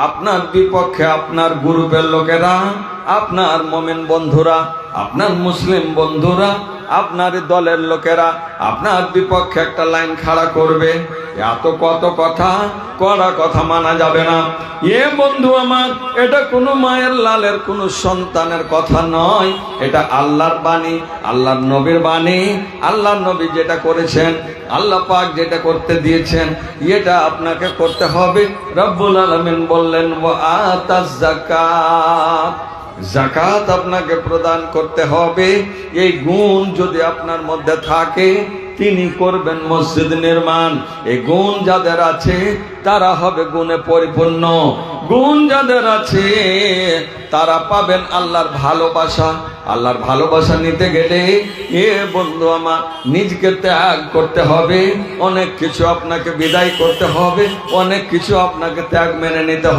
আপনার বিপক্ষে আপনার গ্রুপের লোকেরা, আপনার মুমিন বন্ধুরা, আপনার মুসলিম বন্ধুরা, আপনার দলের লোকেরা আপনার বিপক্ষে একটা লাইন খাড়া করবে, এত কত কথা, কড়া কথা মানা যাবে না। এ বন্ধু আমার, এটা কোনো মায়ের লালের কোনো সন্তানের কথা নয়, এটা আল্লাহর বাণী, আল্লাহর নবীর বাণী। আল্লাহর নবী যেটা করেছেন, আল্লাহ পাক যেটা করতে দিয়েছেন, এটা আপনাকে করতে হবে। রব্বুল আলামিন বললেন ওয়া আতাজ যাকাত, যাকাত আপনাকে প্রদান করতে হবে। এই গুণ যদি আপনার মধ্যে থাকে, তিনি করবেন মসজিদ নির্মাণ। এই গুণ যাদের আছে তারা হবে গুণে পরিপূর্ণ। গুণ যাদের আছে তারা পাবেন আল্লাহর ভালোবাসা। আল্লাহর ভালোবাসা নিতে গেলে এ বন্ধু আমার, নিজকে ত্যাগ করতে হবে, অনেক কিছু আপনাকে বিদায় করতে হবে, অনেক কিছু আপনাকে ত্যাগ মেনে নিতে হবে।